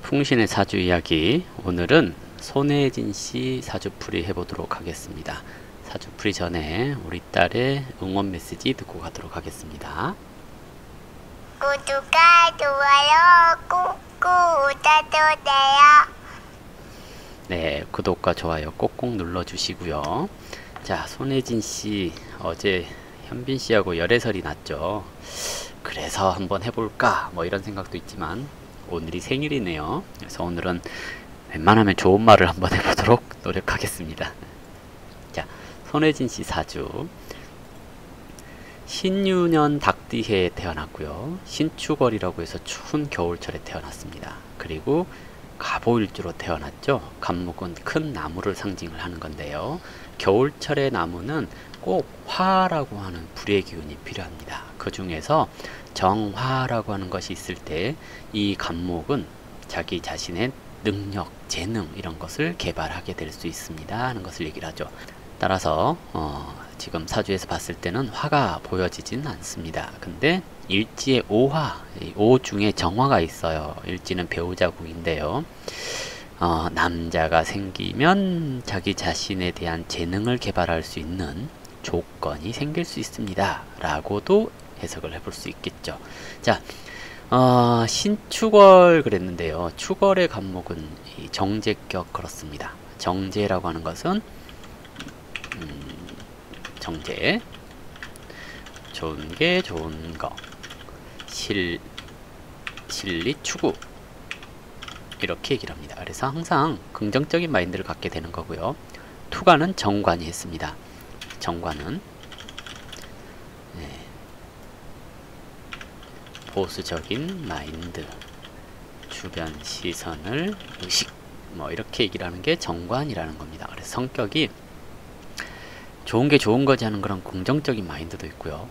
풍신의 사주 이야기, 오늘은 손혜진 씨 사주풀이 해보도록 하겠습니다. 사주풀이 전에 우리 딸의 응원 메시지 듣고 가도록 하겠습니다. 구독과 좋아요 꾹꾹 눌러주세요. 네, 구독과 좋아요 꼭꼭 눌러주시고요. 자, 손혜진 씨 어제 현빈 씨하고 열애설이 났죠. 그래서 한번 해볼까 뭐 이런 생각도 있지만 오늘이 생일이네요. 그래서 오늘은 웬만하면 좋은 말을 한번 해보도록 노력하겠습니다. 자, 손혜진 씨 사주 신유년 닭띠해에 태어났고요. 신축월이라고 해서 추운 겨울철에 태어났습니다. 그리고 갑오일주로 태어났죠. 갑목은 큰 나무를 상징을 하는 건데요. 겨울철의 나무는 꼭 화라고 하는 불의 기운이 필요합니다. 그 중에서 정화라고 하는 것이 있을 때 이 갑목은 자기 자신의 능력, 재능 이런 것을 개발하게 될 수 있습니다 하는 것을 얘기를 하죠. 따라서 지금 사주에서 봤을 때는 화가 보여지진 않습니다. 근데 일지에 오화, 오 중에 정화가 있어요. 일지는 배우자궁인데요. 남자가 생기면 자기 자신에 대한 재능을 개발할 수 있는 조건이 생길 수 있습니다 라고도 해석을 해볼 수 있겠죠. 자, 신축월 그랬는데요. 축월의 갑목은 이 정제격 그렇습니다. 정제라고 하는 것은 정제, 좋은 게 좋은 거, 실리 추구 이렇게 얘기를 합니다. 그래서 항상 긍정적인 마인드를 갖게 되는 거고요. 투가는 정관이 했습니다. 정관은 보수적인 마인드, 주변 시선을 의식 뭐 이렇게 얘기를 하는 게 정관이라는 겁니다. 그래서 성격이 좋은 게 좋은 거지 하는 그런 긍정적인 마인드도 있고요.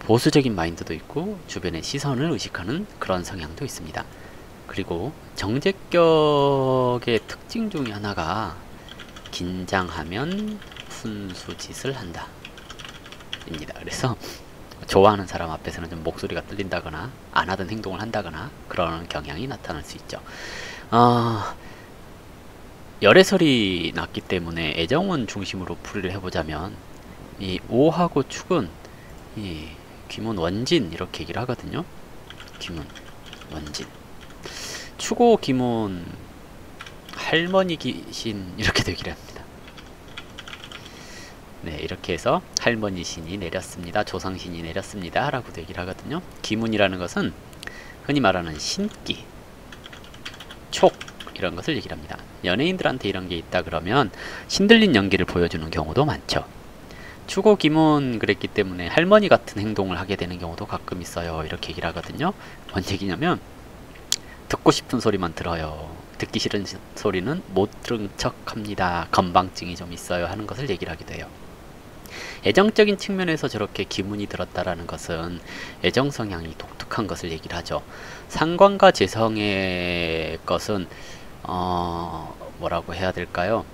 보수적인 마인드도 있고 주변의 시선을 의식하는 그런 성향도 있습니다. 그리고 정제격의 특징 중에 하나가 긴장하면 훈수짓을 한다 입니다. 그래서 좋아하는 사람 앞에서는 좀 목소리가 떨린다거나 안 하던 행동을 한다거나 그런 경향이 나타날 수 있죠. 열애설이 났기 때문에 애정운 중심으로 풀이를 해보자면 이 오하고 축은 이 귀문 원진 이렇게 얘기를 하거든요. 귀문 원진, 축오 귀문 할머니 귀신 이렇게 얘기를 합니다. 네, 이렇게 해서 할머니 신이 내렸습니다, 조상신이 내렸습니다 라고도 얘기를 하거든요. 기문이라는 것은 흔히 말하는 신기, 촉 이런 것을 얘기를 합니다. 연예인들한테 이런 게 있다 그러면 신들린 연기를 보여주는 경우도 많죠. 추고 기문 그랬기 때문에 할머니 같은 행동을 하게 되는 경우도 가끔 있어요 이렇게 얘기를 하거든요. 뭔 얘기냐면 듣고 싶은 소리만 들어요, 듣기 싫은 소리는 못 들은 척 합니다, 건방증이 좀 있어요 하는 것을 얘기를 하기도 해요. 애정적인 측면에서 저렇게 기문이 들었다라는 것은 애정 성향이 독특한 것을 얘기를 하죠. 상관과 재성의 것은 뭐라고 해야 될까요?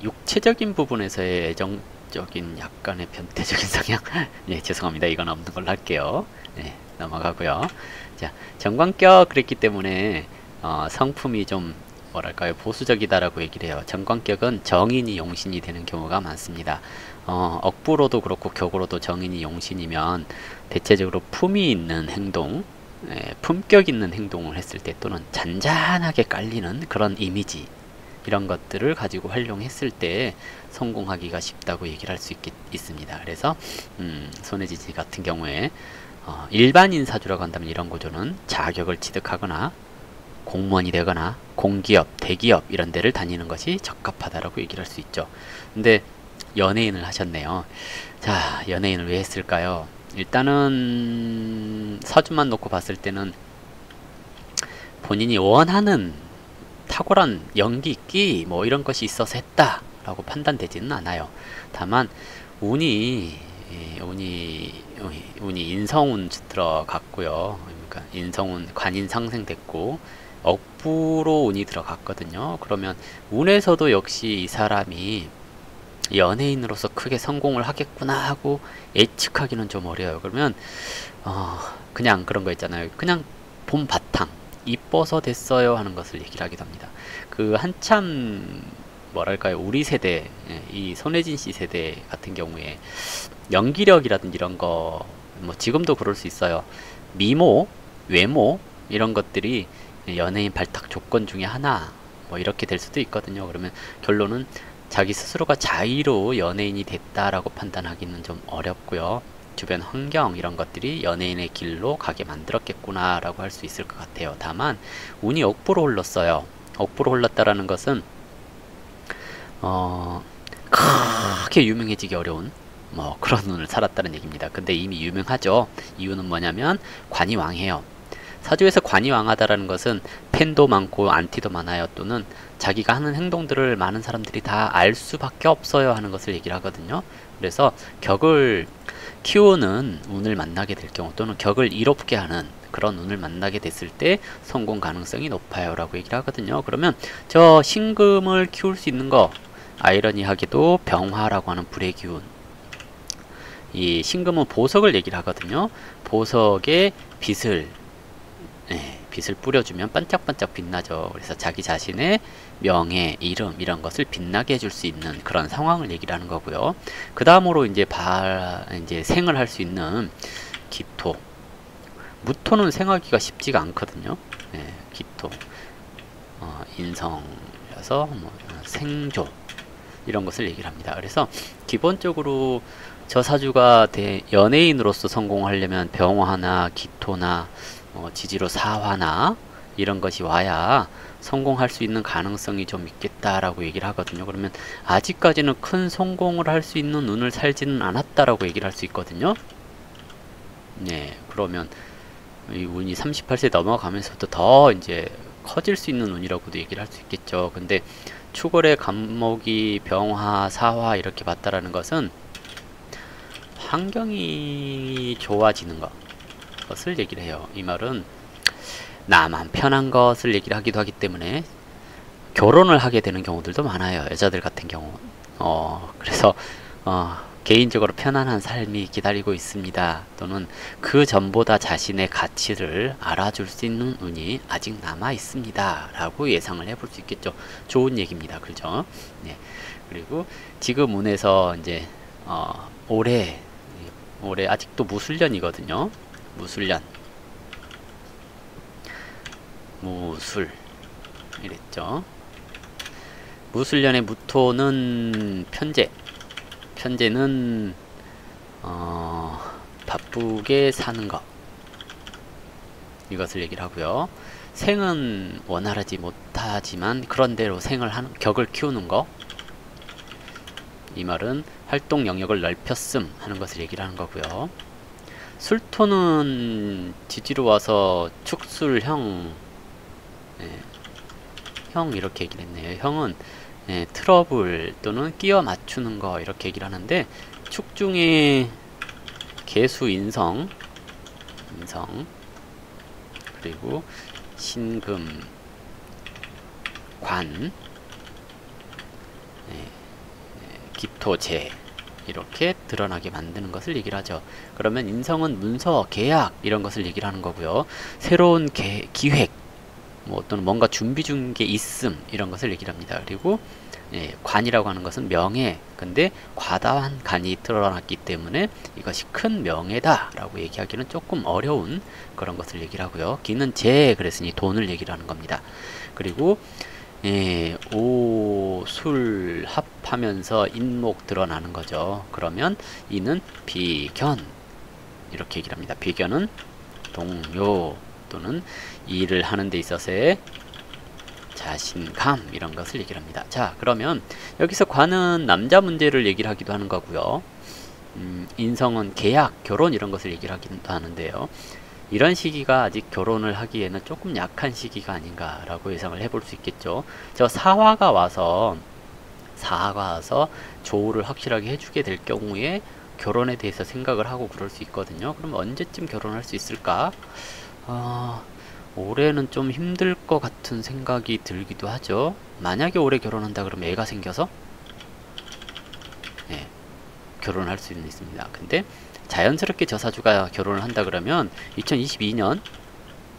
육체적인 부분에서의 애정적인 약간의 변태적인 성향 네, 죄송합니다. 이건 없는 걸로 할게요. 네, 넘어가고요. 자, 정관격 그랬기 때문에 성품이 좀 뭐랄까요, 보수적이다라고 얘기를 해요. 정관격은 정인이 용신이 되는 경우가 많습니다. 억부로도 그렇고 격으로도 정인이 용신이면 대체적으로 품이 있는 행동, 품격 있는 행동을 했을 때 또는 잔잔하게 깔리는 그런 이미지 이런 것들을 가지고 활용했을 때 성공하기가 쉽다고 얘기를 할 수 있습니다. 그래서 손혜진 씨 같은 경우에 일반인 사주라고 한다면 이런 구조는 자격을 취득하거나 공무원이 되거나 공기업, 대기업 이런 데를 다니는 것이 적합하다라고 얘기를 할 수 있죠. 근데 연예인을 하셨네요. 자, 연예인을 왜 했을까요? 일단은 사주만 놓고 봤을 때는 본인이 원하는 탁월한 연기, 끼 뭐 이런 것이 있어서 했다 라고 판단되지는 않아요. 다만 운이 인성운 들어갔고요. 그러니까 인성운 관인 상생됐고 억부로 운이 들어갔거든요. 그러면 운에서도 역시 이 사람이 연예인으로서 크게 성공을 하겠구나 하고 예측하기는 좀 어려워요. 그러면 그냥 그런 거 있잖아요. 그냥 본 바탕 이뻐서 됐어요 하는 것을 얘기를 하기도 합니다. 그 한참 뭐랄까요, 우리 세대, 이 손예진 씨 세대 같은 경우에 연기력이라든지 이런 거, 뭐 지금도 그럴 수 있어요. 미모, 외모 이런 것들이 연예인 발탁 조건 중에 하나, 뭐 이렇게 될 수도 있거든요. 그러면 결론은 자기 스스로가 자의로 연예인이 됐다라고 판단하기는 좀 어렵고요. 주변 환경 이런 것들이 연예인의 길로 가게 만들었겠구나 라고 할 수 있을 것 같아요. 다만 운이 억부로 흘렀어요. 억부로 흘렀다라는 것은 크게 유명해지기 어려운 뭐 그런 운을 살았다는 얘기입니다. 근데 이미 유명하죠. 이유는 뭐냐면 관이 왕해요. 사주에서 관이 왕하다라는 것은 팬도 많고 안티도 많아요. 또는 자기가 하는 행동들을 많은 사람들이 다 알 수밖에 없어요 하는 것을 얘기를 하거든요. 그래서 격을 키우는 운을 만나게 될 경우, 또는 격을 이롭게 하는 그런 운을 만나게 됐을 때 성공 가능성이 높아요 라고 얘기를 하거든요. 그러면 저 신금을 키울 수 있는 거, 아이러니하게도 병화라고 하는 불의 기운, 이 신금은 보석을 얘기를 하거든요. 보석에 빛을 뿌려주면 반짝반짝 빛나죠. 그래서 자기 자신의 명예, 이름 이런 것을 빛나게 해줄 수 있는 그런 상황을 얘기를 하는 거고요. 그 다음으로 이제 생을 할 수 있는 기토, 무토는 생하기가 쉽지가 않거든요. 기토, 인성이라서 뭐 생조 이런 것을 얘기를 합니다. 그래서 기본적으로 저 사주가 연예인으로서 성공하려면 병화나 기토나 지지로 사화나 이런 것이 와야 성공할 수 있는 가능성이 좀 있겠다라고 얘기를 하거든요. 그러면 아직까지는 큰 성공을 할 수 있는 운을 살지는 않았다라고 얘기를 할 수 있거든요. 네, 그러면 이 운이 38세 넘어가면서부터 더 이제 커질 수 있는 운이라고도 얘기를 할 수 있겠죠. 근데 추월의 간목이 병화, 사화 이렇게 봤다라는 것은 환경이 좋아지는 것을 얘기를 해요. 이 말은 나만 편한 것을 얘기를 하기도 하기 때문에 결혼을 하게 되는 경우들도 많아요. 여자들 같은 경우. 그래서 개인적으로 편안한 삶이 기다리고 있습니다. 또는 그 전보다 자신의 가치를 알아줄 수 있는 운이 아직 남아 있습니다. 라고 예상을 해볼 수 있겠죠. 좋은 얘기입니다. 그죠? 네. 그리고 지금 운에서 이제 올해 아직도 무술년이거든요. 무술 이랬죠. 무술년의 무토는 편제는 바쁘게 사는 것, 이것을 얘기를 하고요. 생은 원활하지 못하지만 그런대로 격을 키우는 것, 이 말은 활동 영역을 넓혔음 하는 것을 얘기를 하는 거고요. 술토는 지지로 와서 축술형, 형 이렇게 얘기를 했네요. 형은 트러블 또는 끼워 맞추는 거 이렇게 얘기를 하는데, 축 중에 개수 인성 그리고 신금 관, 기토재 이렇게 드러나게 만드는 것을 얘기를 하죠. 그러면 인성은 문서, 계약 이런 것을 얘기를 하는 거고요. 새로운 기획, 뭐 또는 뭔가 준비 중인 게 있음 이런 것을 얘기를 합니다. 그리고 관이라고 하는 것은 명예, 근데 과다한 간이 드러났기 때문에 이것이 큰 명예다 라고 얘기하기는 조금 어려운 그런 것을 얘기를 하고요. 기는 재, 그랬으니 돈을 얘기를 하는 겁니다. 그리고 오, 술 합하면서 인목 드러나는 거죠. 그러면 이는 비견 이렇게 얘기를 합니다. 비견은 동료 또는 일을 하는 데 있어서의 자신감 이런 것을 얘기를 합니다. 자, 그러면 여기서 관은 남자 문제를 얘기를 하기도 하는 거고요. 인성은 계약, 결혼 이런 것을 얘기를 하기도 하는데요. 이런 시기가 아직 결혼을 하기에는 조금 약한 시기가 아닌가라고 예상을 해볼 수 있겠죠. 저 사화가 와서 조우를 확실하게 해주게 될 경우에 결혼에 대해서 생각을 하고 그럴 수 있거든요. 그럼 언제쯤 결혼할 수 있을까? 올해는 좀 힘들 것 같은 생각이 들기도 하죠. 만약에 올해 결혼한다 그러면 애가 생겨서 결혼할 수는 있습니다. 근데 자연스럽게 저 사주가 결혼을 한다 그러면 2022년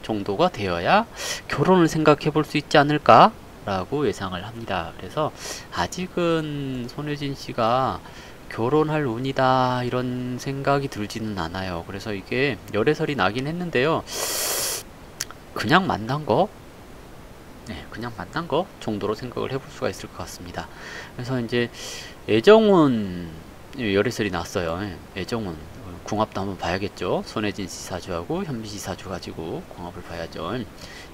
정도가 되어야 결혼을 생각해 볼 수 있지 않을까 라고 예상을 합니다. 그래서 아직은 손혜진 씨가 결혼할 운이다 이런 생각이 들지는 않아요. 그래서 이게 열애설이 나긴 했는데요, 그냥 만난 거, 네, 그냥 만난 거 정도로 생각을 해볼 수가 있을 것 같습니다. 그래서 이제 애정운 열애설이 났어요. 애정운 궁합도 한번 봐야겠죠. 손혜진 씨 사주하고 현빈 씨 사주 가지고 궁합을 봐야죠.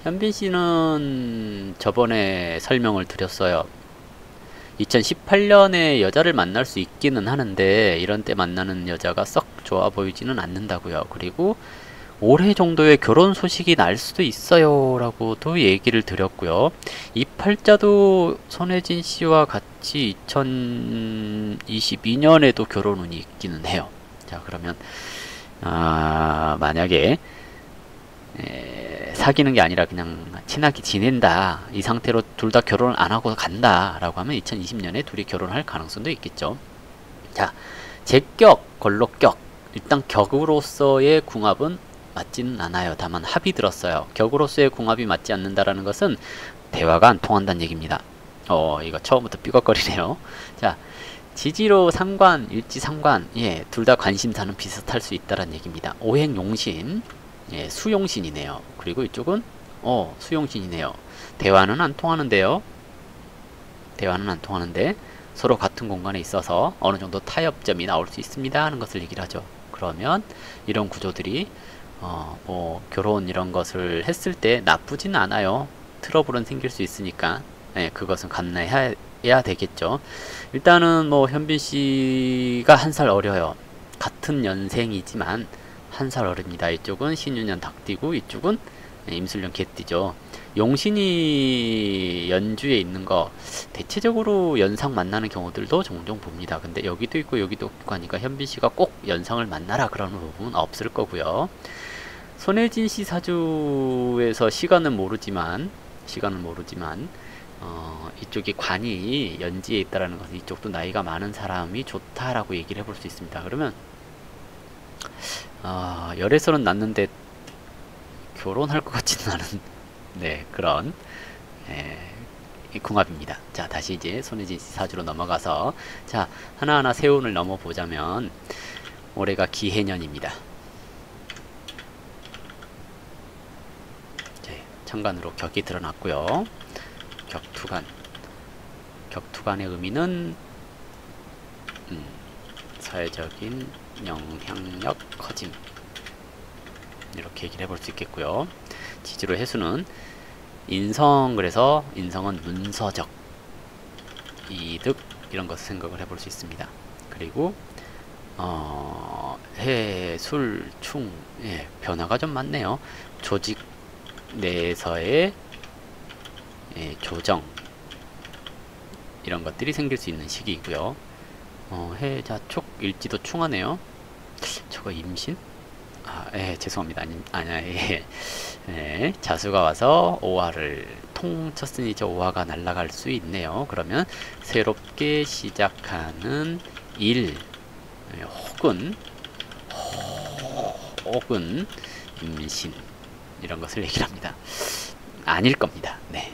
현빈 씨는 저번에 설명을 드렸어요. 2018년에 여자를 만날 수 있기는 하는데 이런 때 만나는 여자가 썩 좋아 보이지는 않는다고요. 그리고 올해 정도의 결혼 소식이 날 수도 있어요 라고도 얘기를 드렸고요. 이 팔자도 손혜진 씨와 같이 2022년에도 결혼 운이 있기는 해요. 자, 그러면 만약에 사귀는 게 아니라 그냥 친하게 지낸다, 이 상태로 둘 다 결혼을 안 하고 간다 라고 하면 2020년에 둘이 결혼할 가능성도 있겠죠. 자, 제격, 걸로격, 일단 격으로서의 궁합은 맞지는 않아요. 다만 합이 들었어요. 격으로서의 궁합이 맞지 않는다라는 것은 대화가 안 통한다는 얘기입니다. 이거 처음부터 삐걱거리네요. 자, 지지로 상관, 일지상관, 예, 둘 다 관심사는 비슷할 수 있다는 얘기입니다. 오행용신, 예, 수용신이네요. 그리고 이쪽은 수용신이네요. 대화는 안 통하는데요. 대화는 안 통하는데 서로 같은 공간에 있어서 어느 정도 타협점이 나올 수 있습니다 하는 것을 얘기를 하죠. 그러면 이런 구조들이 뭐 결혼 이런 것을 했을 때 나쁘진 않아요. 트러블은 생길 수 있으니까, 예, 그것은 감내해야 되겠죠. 일단은 뭐 현빈 씨가 한 살 어려요. 같은 연생이지만 한 살 어립니다. 이쪽은 신유년 닭띠고 이쪽은 임술년 개띠죠. 용신이 연주에 있는 거 대체적으로 연상 만나는 경우들도 종종 봅니다. 근데 여기도 있고 여기도 있고 하니까 현빈 씨가 꼭 연상을 만나라 그러는 부분은 없을 거고요. 손혜진 씨 사주에서 시간은 모르지만 이쪽이 관이 연지에 있다라는 것은 이쪽도 나이가 많은 사람이 좋다라고 얘기를 해볼 수 있습니다. 그러면 열애설은 났는데 결혼할 것 같지는 않은, 네, 그런 궁합입니다. 자, 다시 이제 손혜진 씨 사주로 넘어가서, 자, 하나하나 세운을 넘어보자면 올해가 기해년입니다. 천간으로 격이 드러났고요. 격투간의 의미는 사회적인 영향력 커짐, 이렇게 얘기를 해볼 수 있겠고요. 지지로 해수는 인성, 그래서 인성은 문서적 이득 이런 것을 생각을 해볼 수 있습니다. 그리고 해, 술, 충, 예, 변화가 좀 많네요. 조직 내에서의 조정 이런 것들이 생길 수 있는 시기이고요. 해자 촉 일지도 충하네요. 저거 임신? 죄송합니다. 자수가 와서 오화를 통쳤으니 저 오화가 날아갈 수 있네요. 그러면 새롭게 시작하는 일, 혹은 임신 이런 것을 얘기를 합니다. 아닐 겁니다. 네.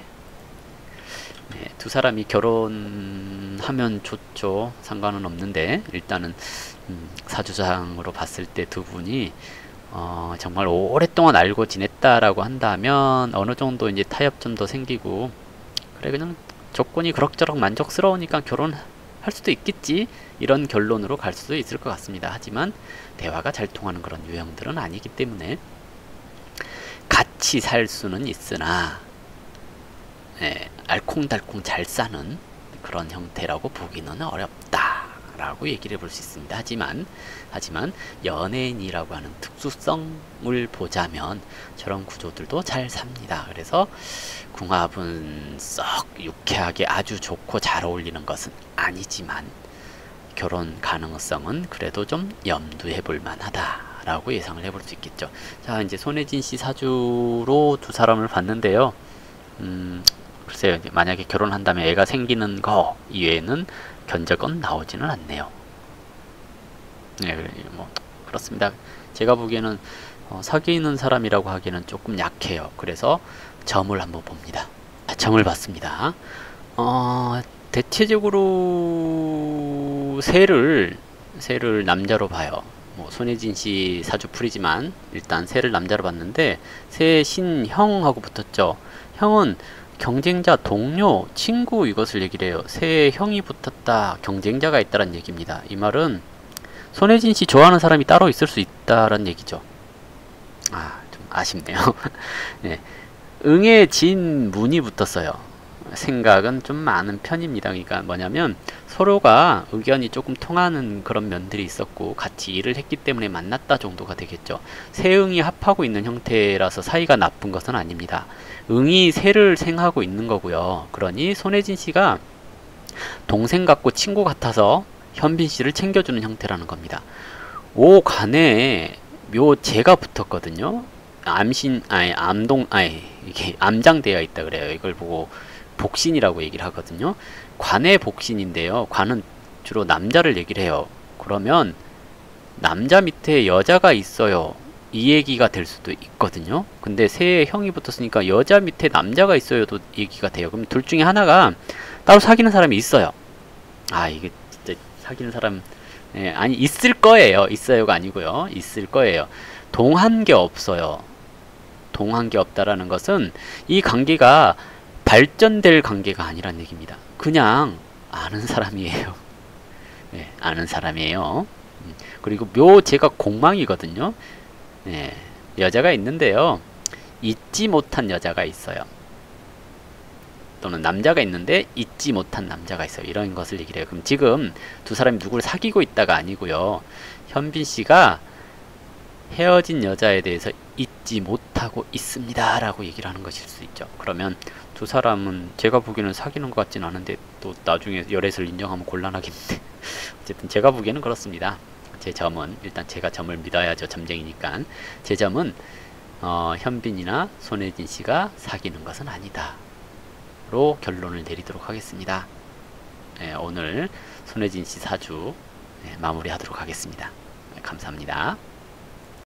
두 사람이 결혼하면 좋죠. 상관은 없는데 일단은 사주상으로 봤을 때 두 분이 정말 오랫동안 알고 지냈다라고 한다면 어느 정도 이제 타협점도 생기고, 그래 그냥 조건이 그럭저럭 만족스러우니까 결혼할 수도 있겠지, 이런 결론으로 갈 수도 있을 것 같습니다. 하지만 대화가 잘 통하는 그런 유형들은 아니기 때문에 같이 살 수는 있으나 알콩달콩 잘 사는 그런 형태라고 보기는 어렵다 라고 얘기를 해볼 수 있습니다. 하지만 연예인이라고 하는 특수성을 보자면 저런 구조들도 잘 삽니다. 그래서 궁합은 썩 유쾌하게 아주 좋고 잘 어울리는 것은 아니지만 결혼 가능성은 그래도 좀 염두해 볼 만하다 라고 예상을 해볼 수 있겠죠. 자, 이제 손혜진 씨 사주로 두 사람을 봤는데요. 글쎄요, 만약에 결혼한다면 애가 생기는 거 이외에는 견적은 나오지는 않네요. 네, 뭐 그렇습니다. 제가 보기에는 사귀는 사람이라고 하기에는 조금 약해요. 그래서 점을 한번 봅니다. 점을 봤습니다. 대체적으로 새를 남자로 봐요. 뭐 손예진 씨 사주풀이지만 일단 새를 남자로 봤는데 새 신형하고 붙었죠. 형은 경쟁자, 동료, 친구 이것을 얘기를 해요. 새의 형이 붙었다, 경쟁자가 있다는 얘기입니다. 이 말은 손예진 씨 좋아하는 사람이 따로 있을 수 있다는 얘기죠. 좀 아쉽네요. 네. 응에 진 문이 붙었어요. 생각은 좀 많은 편입니다. 그러니까 뭐냐면 서로가 의견이 조금 통하는 그런 면들이 있었고 같이 일을 했기 때문에 만났다 정도가 되겠죠. 새응이 합하고 있는 형태라서 사이가 나쁜 것은 아닙니다. 응이 새를 생하고 있는 거고요. 그러니 손혜진 씨가 동생 같고 친구 같아서 현빈 씨를 챙겨주는 형태라는 겁니다. 오간에 묘재가 붙었거든요. 이게 암장되어 있다 그래요. 이걸 보고 복신이라고 얘기를 하거든요. 관의 복신인데요. 관은 주로 남자를 얘기를 해요. 그러면 남자 밑에 여자가 있어요. 이 얘기가 될 수도 있거든요. 근데 새에 형이 붙었으니까 여자 밑에 남자가 있어요도 얘기가 돼요. 그럼 둘 중에 하나가 따로 사귀는 사람이 있어요. 이게 진짜 사귀는 사람 아니 있을 거예요. 있어요가 아니고요. 있을 거예요. 동한 게 없어요. 동한 게 없다라는 것은 이 관계가 발전될 관계가 아니란 얘기입니다. 그냥 아는 사람이에요. 네, 아는 사람이에요. 그리고 묘제가 공망이거든요. 네, 여자가 있는데요. 잊지 못한 여자가 있어요. 또는 남자가 있는데 잊지 못한 남자가 있어요. 이런 것을 얘기를 해요. 그럼 지금 두 사람이 누구를 사귀고 있다가 아니고요. 현빈 씨가 헤어진 여자에 대해서 잊지 못하고 있습니다 라고 얘기를 하는 것일 수 있죠. 그러면 두 사람은 제가 보기에는 사귀는 것 같진 않은데 또 나중에 열애를 인정하면 곤란하겠는데 어쨌든 제가 보기에는 그렇습니다. 제 점은 일단 제가 점을 믿어야죠. 점쟁이니까. 제 점은 현빈이나 손혜진 씨가 사귀는 것은 아니다 로 결론을 내리도록 하겠습니다. 오늘 손혜진 씨 사주 마무리하도록 하겠습니다. 감사합니다.